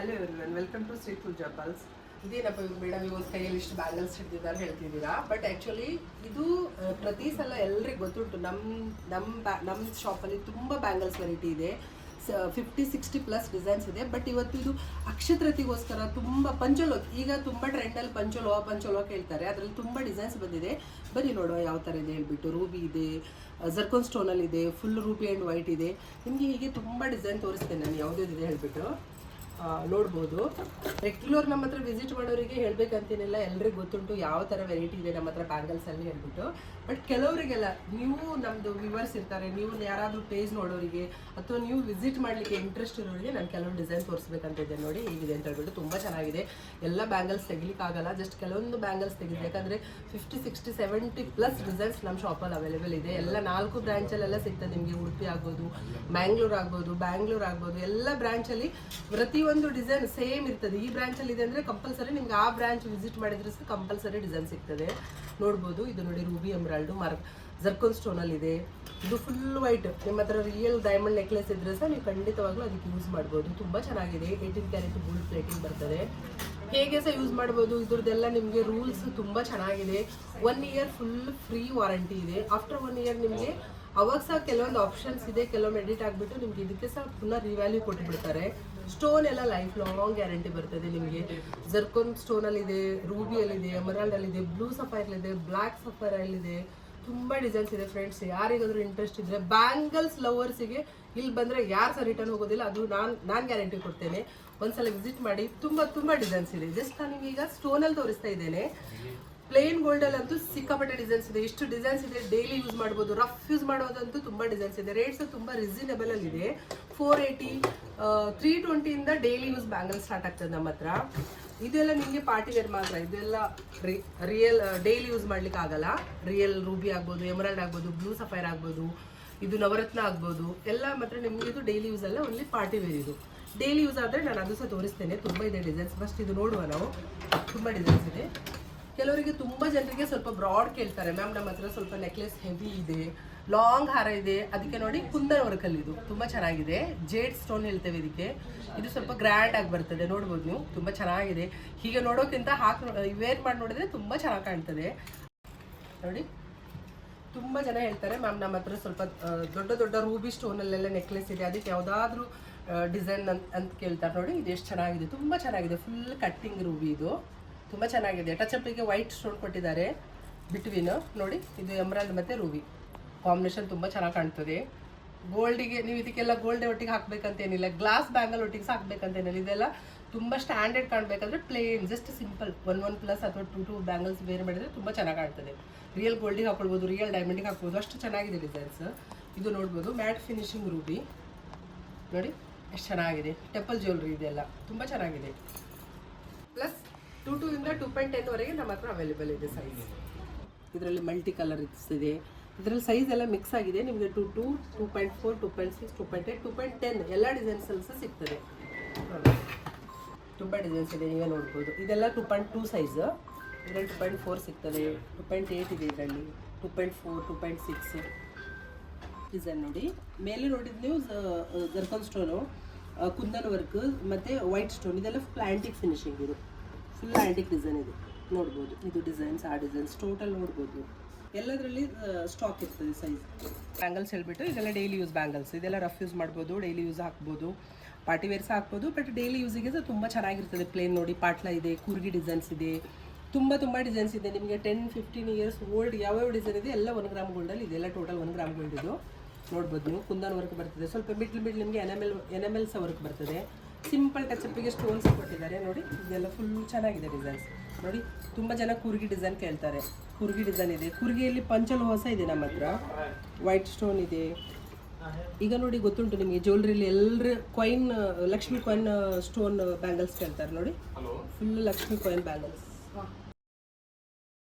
Hello everyone, welcome to Shri Pooja pulse. ಇದೇನಪ್ಪ ಇವ್ರು madam ಇವಾಗ ಕೈಯಲ್ಲಿ ಇಷ್ಟು ಬ್ಯಾಂಗಲ್ಸ್ ಹಿಡ್ದಿದ್ದಾರೆ ಹೇಳ್ತಿದ್ದೀರಾ. ಬಟ್ ಆ್ಯಕ್ಚುಲಿ ಇದು ಪ್ರತಿ ಸಲ ಎಲ್ರಿಗೂ ಗೊತ್ತುಂಟು. ನಮ್ಮ ಶಾಪಲ್ಲಿ ತುಂಬ ಬ್ಯಾಂಗಲ್ಸ್ ವೆರೈಟಿ ಇದೆ. 50-60 ಪ್ಲಸ್ ಡಿಸೈನ್ಸ್ ಇದೆ. ಬಟ್ ಇವತ್ತು ಇದು ಅಕ್ಷತೃತಿಗೋಸ್ಕರ ತುಂಬ ಪಂಚಲೋ, ಈಗ ತುಂಬ ಟ್ರೆಂಡಲ್ಲಿ ಪಂಚಲೋ ಕೇಳ್ತಾರೆ. ಅದರಲ್ಲಿ ತುಂಬ ಡಿಸೈನ್ಸ್ ಬಂದಿದೆ. ಬನ್ನಿ ನೋಡುವ ಯಾವ ಥರ ಇದೆ ಹೇಳ್ಬಿಟ್ಟು. ರೂಬಿ ಇದೆ, ಜರ್ಕೋನ್ ಸ್ಟೋನಲ್ಲಿ ಇದೆ, ಫುಲ್ ರೂಬಿ ಆ್ಯಂಡ್ ವೈಟ್ ಇದೆ. ನಿಮಗೆ ಹೀಗೆ ತುಂಬ ಡಿಸೈನ್ ತೋರಿಸ್ತೇನೆ ನಾನು ಯಾವುದಿದೆ ಹೇಳ್ಬಿಟ್ಟು ನೋಡ್ಬೋದು. ರೆಗ್ಯುಲರ್ ನಮ್ಮ ಹತ್ರ ವಿಸಿಟ್ ಮಾಡೋರಿಗೆ ಹೇಳ್ಬೇಕಂತೇನಿಲ್ಲ, ಎಲ್ರಿಗೂ ಗೊತ್ತುಂಟು ಯಾವ ಥರ ವೆರೈಟಿ ಇದೆ ನಮ್ಮ ಹತ್ರ ಬ್ಯಾಂಗಲ್ಸಲ್ಲಿ ಹೇಳ್ಬಿಟ್ಟು. ಬಟ್ ಕೆಲವರಿಗೆಲ್ಲ, ನೀವು ನಮ್ಮದು ವ್ಯೂವರ್ಸ್ ಇರ್ತಾರೆ, ನೀವು ಯಾರಾದರೂ ಪೇಜ್ ನೋಡೋರಿಗೆ ಅಥವಾ ನೀವು ವಿಸಿಟ್ ಮಾಡಲಿಕ್ಕೆ ಇಂಟ್ರೆಸ್ಟ್ ಇರೋರಿಗೆ ನಾನು ಕೆಲವೊಂದು ಡಿಸೈನ್ ತೋರಿಸ್ಬೇಕಂತಿದ್ದೆ. ನೋಡಿ ಹೇಗಿದೆ ಅಂತ ಹೇಳ್ಬಿಟ್ಟು. ತುಂಬ ಚೆನ್ನಾಗಿದೆ. ಎಲ್ಲ ಬ್ಯಾಂಗಲ್ಸ್ ತೆಗಿಲಿಕ್ಕಾಗಲ್ಲ, ಜಸ್ಟ್ ಕೆಲವೊಂದು ಬ್ಯಾಂಗಲ್ಸ್ ತೆಗಿದೆ. ಯಾಕಂದರೆ 50-60-70 ಪ್ಲಸ್ ಡಿಸೈನ್ಸ್ ನಮ್ಮ ಶಾಪಲ್ಲಿ ಅವೈಲೇಬಲ್ ಇದೆ. ಎಲ್ಲ 4 ಬ್ರ್ಯಾಂಚಲ್ಲೆಲ್ಲ ಸಿಗ್ತದೆ ನಿಮಗೆ. ಉಡುಪಿ ಆಗ್ಬೋದು, ಬ್ಯಾಂಗ್ಳೂರ್ ಆಗ್ಬೋದು, ಎಲ್ಲ ಬ್ರ್ಯಾಂಚಲ್ಲಿ ಪ್ರತಿಯೊಂದು ಡಿಸೈನ್ ಸೇಮ್ ಇರ್ತದೆ. ಈ ಬ್ರಾಂಚಲ್ಲಿ ಇದೆ ಅಂದರೆ ಕಂಪಲ್ಸರಿ ನಿಮ್ಗೆ ಆ ಬ್ರಾಂಚ್ ವಿಸಿಟ್ ಮಾಡಿದ್ರೆ ಸಹ ಕಂಪಲ್ಸರಿ ಡಿಸೈನ್ ಸಿಗ್ತದೆ. ನೋಡ್ಬೋದು. ಇದು ನೋಡಿ ರೂಬಿ ಎಮ್ರಾಲ್ಡು ಜರ್ಕೋನ್ ಸ್ಟೋನಲ್ಲಿ ಇದೆ. ಇದು ಫುಲ್ ವೈಟ್. ನಿಮ್ಮ ಹತ್ರ ರಿಯಲ್ ಡೈಮಂಡ್ ನೆಕ್ಲೆಸ್ ಇದ್ರೆ ಸಹ ನೀವು ಖಂಡಿತವಾಗ್ಲೂ ಅದಕ್ಕೆ ಯೂಸ್ ಮಾಡ್ಬೋದು. ತುಂಬ ಚೆನ್ನಾಗಿದೆ. 18 ಕ್ಯಾರೆಟ್ ಗೋಲ್ಡ್ ಪ್ಲೇಟಿಂಗ್ ಬರ್ತದೆ. ಹೇಗೆ ಸಹ ಯೂಸ್ ಮಾಡ್ಬೋದು. ಇದ್ರದ್ದೆಲ್ಲ ನಿಮಗೆ ರೂಲ್ಸ್ ತುಂಬ ಚೆನ್ನಾಗಿದೆ. 1 ಇಯರ್ ಫುಲ್ ಫ್ರೀ ವಾರಂಟಿ ಇದೆ. ಆಫ್ಟರ್ 1 ಇಯರ್ ನಿಮಗೆ ಅವಾಗ ಸಹ ಕೆಲವೊಂದು ಆಪ್ಷನ್ಸ್ ಇದೆ. ಕೆಲವೊಮ್ಮೆ ಎಡಿಟ್ ಆಗಿಬಿಟ್ಟು ನಿಮ್ಗೆ ಇದಕ್ಕೆ ಸಹ ಪುನಃ ರಿವ್ಯಾಲ್ಯೂ ಕೊಟ್ಟುಬಿಡ್ತಾರೆ. ಸ್ಟೋನ್ ಎಲ್ಲ ಲೈಫ್ ಲಾಂಗ್ ಗ್ಯಾರಂಟಿ ಬರ್ತದೆ ನಿಮಗೆ. Zircon ಸ್ಟೋನಲ್ಲಿದೆ, ರೂಬಿಯಲ್ಲಿದೆ, ಎಮರಾಲ್ಡಲ್ಲಿದೆ, blue ಸಫೈರಲ್ಲಿದೆ, black ಸಫೈರಲ್ಲಿದೆ. ತುಂಬ ಡಿಸೈನ್ಸ್ ಇದೆ ಫ್ರೆಂಡ್ಸ್. ಯಾರಿಗಾದ್ರೂ ಇಂಟ್ರೆಸ್ಟ್ ಇದ್ದರೆ ಬ್ಯಾಂಗಲ್ಸ್ ಲವರ್ಸಿಗೆ ಇಲ್ಲಿ ಬಂದರೆ ಯಾರು ಸಹ ರಿಟರ್ನ್ ಹೋಗೋದಿಲ್ಲ. ಅದು ನಾನು ಗ್ಯಾರಂಟಿ ಕೊಡ್ತೇನೆ. ಒಂದ್ಸಲ ವಿಸಿಟ್ ಮಾಡಿ. ತುಂಬ ಡಿಸೈನ್ಸ್ ಇದೆ. ಜಸ್ಟ್ ನಾನು ನಿಮಗೀಗ ಸ್ಟೋನಲ್ಲಿ ತೋರಿಸ್ತಾ ಇದ್ದೇನೆ. ಪ್ಲೇನ್ ಗೋಲ್ಡಲ್ಲಂತೂ ಸಿಕ್ಕಾಪಟ್ಟೆ ಡಿಸೈನ್ಸ್ ಇದೆ. ಇಷ್ಟು ಡಿಸೈನ್ಸ್ ಇದೆ. ಡೈಲಿ ಯೂಸ್ ಮಾಡ್ಬೋದು. ರಫ್ ಯೂಸ್ ಮಾಡೋದಂತೂ ತುಂಬ ಡಿಸೈನ್ಸ್ ಇದೆ. ರೇಟ್ಸ್ ತುಂಬ ರಿಸನೇಬಲ್ ಅಲ್ಲಿ ಇದೆ. 480, 320 ಇಂದ ಡೈಲಿ ಯೂಸ್ ಬ್ಯಾಂಗಲ್ ಸ್ಟಾರ್ಟ್ ಆಗ್ತದೆ ನಮ್ಮ ಹತ್ರ. ಇದೆಲ್ಲ ನಿಮಗೆ ಪಾರ್ಟಿ ವೇರ್ ಮಾತ್ರ. ಇದೆಲ್ಲ ರಿಯಲ್ ಡೈಲಿ ಯೂಸ್ ಮಾಡ್ಲಿಕ್ಕೆ ಆಗಲ್ಲ. ರಿಯಲ್ ರೂಬಿ ಆಗ್ಬೋದು, ಎಮರಾಲ್ಡ್ ಆಗ್ಬೋದು, ಬ್ಲೂ ಸಫೈರ್ ಆಗ್ಬೋದು, ಇದು ನವರತ್ನ ಆಗ್ಬೋದು. ಎಲ್ಲ ಮಾತ್ರ ನಿಮಗೆ ಇದು ಡೈಲಿ ಯೂಸ್ ಅಲ್ಲ, ಓನ್ಲಿ ಪಾರ್ಟಿ ವೇರ್. ಇದು ಡೈಲಿ ಯೂಸ್ ಆದರೆ ನಾನು ಅದು ಸಹ ತೋರಿಸ್ತೇನೆ. ತುಂಬ ಇದೆ ಡಿಸೈನ್ಸ್. ಫಸ್ಟ್ ಇದು ನೋಡುವ ನಾವು. ತುಂಬ ಡಿಸೈನ್ಸ್ ಇದೆ. ಕೆಲವರಿಗೆ ತುಂಬ ಜನರಿಗೆ ಸ್ವಲ್ಪ ಬ್ರಾಡ್ ಕೇಳ್ತಾರೆ. ಮ್ಯಾಮ್ ನಮ್ಮ ಹತ್ರ ಸ್ವಲ್ಪ ನೆಕ್ಲೆಸ್ ಹೆವಿ ಇದೆ, ಲಾಂಗ್ ಹಾರ ಇದೆ. ಅದಕ್ಕೆ ನೋಡಿ ಕುಂದನ್ ವರ್ಕಲ್ಲಿ ಇದು ತುಂಬ ಚೆನ್ನಾಗಿದೆ. ಜೇಡ್ ಸ್ಟೋನ್ ಹೇಳ್ತೇವೆ ಇದಕ್ಕೆ. ಇದು ಸ್ವಲ್ಪ ಗ್ರ್ಯಾಂಡ್ ಆಗಿ ಬರ್ತದೆ. ನೋಡ್ಬೋದು ನೀವು. ತುಂಬ ಚೆನ್ನಾಗಿದೆ. ಹೀಗೆ ನೋಡೋಕ್ಕಿಂತ ವೇರ್ ಮಾಡಿ ನೋಡಿದ್ರೆ ತುಂಬ ಚೆನ್ನಾಗಿ ಕಾಣ್ತದೆ. ನೋಡಿ, ತುಂಬ ಜನ ಹೇಳ್ತಾರೆ ಮ್ಯಾಮ್ ನಮ್ಮ ಹತ್ರ ಸ್ವಲ್ಪ ದೊಡ್ಡ ರೂಬಿ ಸ್ಟೋನಲ್ಲೆಲ್ಲ ನೆಕ್ಲೆಸ್ ಇದೆ, ಅದಕ್ಕೆ ಯಾವುದಾದ್ರೂ ಡಿಸೈನ್ ಅಂತ ಕೇಳ್ತಾರೆ. ನೋಡಿ ಇದು ಎಷ್ಟು ಚೆನ್ನಾಗಿದೆ. ತುಂಬ ಚೆನ್ನಾಗಿದೆ. ಫುಲ್ ಕಟ್ಟಿಂಗ್ ರೂಬಿ ಇದು. ತುಂಬ ಚೆನ್ನಾಗಿದೆ. ಟಚಪ್ಪಿಗೆ ವೈಟ್ ಸ್ಟೋನ್ ಕೊಟ್ಟಿದ್ದಾರೆ ಬಿಟ್ವೀನ್. ನೋಡಿ, ಇದು ಎಮರಾಲ್ಡ್ ಮತ್ತು ರೂಬಿ ಕಾಂಬಿನೇಷನ್ ತುಂಬ ಚೆನ್ನಾಗಿ ಕಾಣ್ತದೆ. ಗೋಲ್ಡಿಗೆ ನೀವು ಇದಕ್ಕೆಲ್ಲ ಗೋಲ್ಡ್ ಒಟ್ಟಿಗೆ ಹಾಕಬೇಕಂತೇನಿಲ್ಲ, ಗ್ಲಾಸ್ ಬ್ಯಾಂಗಲ್ ಒಟ್ಟಿಗೆ ಸಹ ಹಾಕಬೇಕಂತೇನಿಲ್ಲ. ಇದೆಲ್ಲ ತುಂಬ ಸ್ಟ್ಯಾಂಡರ್ಡ್ ಕಾಣಬೇಕಂದ್ರೆ ಪ್ಲೇನ್ ಜಸ್ಟ್ ಸಿಂಪಲ್ 1 ಪ್ಲಸ್ ಅಥವಾ 2 ಬ್ಯಾಂಗಲ್ಸ್ ವೇರ್ ಮಾಡಿದರೆ ತುಂಬ ಚೆನ್ನಾಗಿ ಕಾಣ್ತದೆ. ರಿಯಲ್ ಗೋಲ್ಡಿಗೆ ಹಾಕೊಳ್ಬೋದು, ರಿಯಲ್ ಡೈಮಂಡಿಗೆ ಹಾಕ್ಬೋದು. ಅಷ್ಟು ಚೆನ್ನಾಗಿದೆ ಡಿಸೈನ್ಸ್. ಇದು ನೋಡ್ಬೋದು. Mat finishing Ruby. ನೋಡಿ ಎಷ್ಟು ಚೆನ್ನಾಗಿದೆ. ಟೆಂಪಲ್ ಜ್ಯುವೆಲ್ರಿ ಇದೆಲ್ಲ ತುಂಬ ಚೆನ್ನಾಗಿದೆ. ಪ್ಲಸ್ 2 ಇಂದ 2.10 ವರೆಗೆ ನಮ್ಮ ಹತ್ರ ಅವೈಲೇಬಲ್ ಇದೆ ಸೈಜ್. ಇದರಲ್ಲಿ ಮಲ್ಟಿ ಕಲರ್ ಇದೆ. ಇದರಲ್ಲಿ ಸೈಜ್ ಎಲ್ಲ ಮಿಕ್ಸ್ ಆಗಿದೆ. ನಿಮಗೆ 2.2, 2.4, 2.6, 2.8, 2.10 ಎಲ್ಲ ಡಿಸೈನ್ಸಲ್ಲಿ ಸಹ ಸಿಗ್ತದೆ. ತುಂಬ ಡಿಸೈನ್ಸ್ ಇದೆ, ನೀವೇ ನೋಡ್ಬೋದು. ಇದೆಲ್ಲ 2.2 ಸೈಜ್. ಇದರಲ್ಲಿ 2.4 ಸಿಗ್ತದೆ, 2.8 ಇದೆ ಇದರಲ್ಲಿ, 2.4, 2.6 ಡಿಸೈನ್. ನೋಡಿ ಮೇಲೆ ನೋಡಿದ್ದು ನೀವು ಜರ್ಕೋನ್ ಸ್ಟೋನು, ಕುಂದನ್ ವರ್ಕ್ ಮತ್ತು ವೈಟ್ ಸ್ಟೋನ್. ಇದೆಲ್ಲ ಫುಲ್ ಆ್ಯಂಟಿಕ್ ಫಿನಿಶಿಂಗ್. ಇದು ಫುಲ್ ಆ್ಯಂಟಿಕ್ ಡಿಸೈನ್ ಇದೆ. ನೋಡ್ಬೋದು. ಇದು ಡಿಸೈನ್ಸ್, ಆ ಡಿಸೈನ್ಸ್ ಟೋಟಲ್ ನೋಡ್ಬೋದು. ಎಲ್ಲದರಲ್ಲಿ ಸ್ಟಾಕ್ ಇರ್ತದೆ ಸೈಜ್. ಬ್ಯಾಂಗಲ್ಸ್ ಹೇಳ್ಬಿಟ್ಟು ಇದೆಲ್ಲ ಡೈಲಿ ಯೂಸ್ ಬ್ಯಾಂಗಲ್ಸ್. ಇದೆಲ್ಲ ರಫ್ ಯೂಸ್ ಮಾಡ್ಬೋದು, ಡೈಲಿ ಯೂಸ್ ಹಾಕ್ಬೋದು, ಪಾರ್ಟಿ ವೇರ್ಸ್ ಹಾಕ್ಬೋದು. ಬಟ್ ಡೈಲಿ ಯೂಸಿಗೆ ಸಹ ತುಂಬ ಚೆನ್ನಾಗಿರ್ತದೆ. ಪ್ಲೇನ್ ನೋಡಿ, ಪಾಟ್ಲ ಇದೆ, ಕೂರ್ಗಿ ಡಿಸೈನ್ಸ್ ಇದೆ. ತುಂಬ ಡಿಸೈನ್ಸ್ ಇದೆ. ನಿಮಗೆ 10-15 ಇಯರ್ಸ್ ಓಲ್ಡ್ ಯಾವ್ಯಾವ ಡಿಸೈನ್ ಇದೆ ಎಲ್ಲ 1 ಗ್ರಾಮ್ ಗೋಲ್ಡಲ್ಲಿ ಇದೆಲ್ಲ ಟೋಟಲ್ 1 ಗ್ರಾಮ್ ಗೋಲ್ಡ್ ಇದು. ನೋಡ್ಬೋದು ನೀವು. ಕುಂದನ್ ವರ್ಕ್ ಬರ್ತದೆ. ಸ್ವಲ್ಪ ಮಿಡ್ಲ್ ನಿಮಗೆ ಎನಮೆಲ್ ಸಹ ವರ್ಕ್ ಬರ್ತದೆ. ಸಿಂಪಲ್ ಟಚಪ್ಪಿಗೆ ಸ್ಟೋನ್ಸ್ ಕೊಟ್ಟಿದ್ದಾರೆ. ನೋಡಿ ಇದೆಲ್ಲ ಫುಲ್ ಚೆನ್ನಾಗಿದೆ ಡಿಸೈನ್ಸ್. ನೋಡಿ ತುಂಬ ಜನ ಕೂರ್ಗಿ ಡಿಸೈನ್ ಕೇಳ್ತಾರೆ. ಕೂರ್ಗಿ ಡಿಸೈನ್ ಇದೆ. ಕೂರ್ಗಿಯಲ್ಲಿ ಪಂಚಲು ಹೊಸ ಇದೆ ನಮ್ಮ ಹತ್ರ. ವೈಟ್ ಸ್ಟೋನ್ ಇದೆ. ಈಗ ನೋಡಿ ಗೊತ್ತುಂಟು ನಿಮಗೆ ಜ್ಯುವೆಲ್ರಿಲಿ ಎಲ್ಲರ coin, Lakshmi coin stone bangles ಕೇಳ್ತಾರೆ. ನೋಡಿ ಫುಲ್ ಲಕ್ಷ್ಮಿ ಕಾಯಿನ್ ಬ್ಯಾಂಗಲ್ಸ್.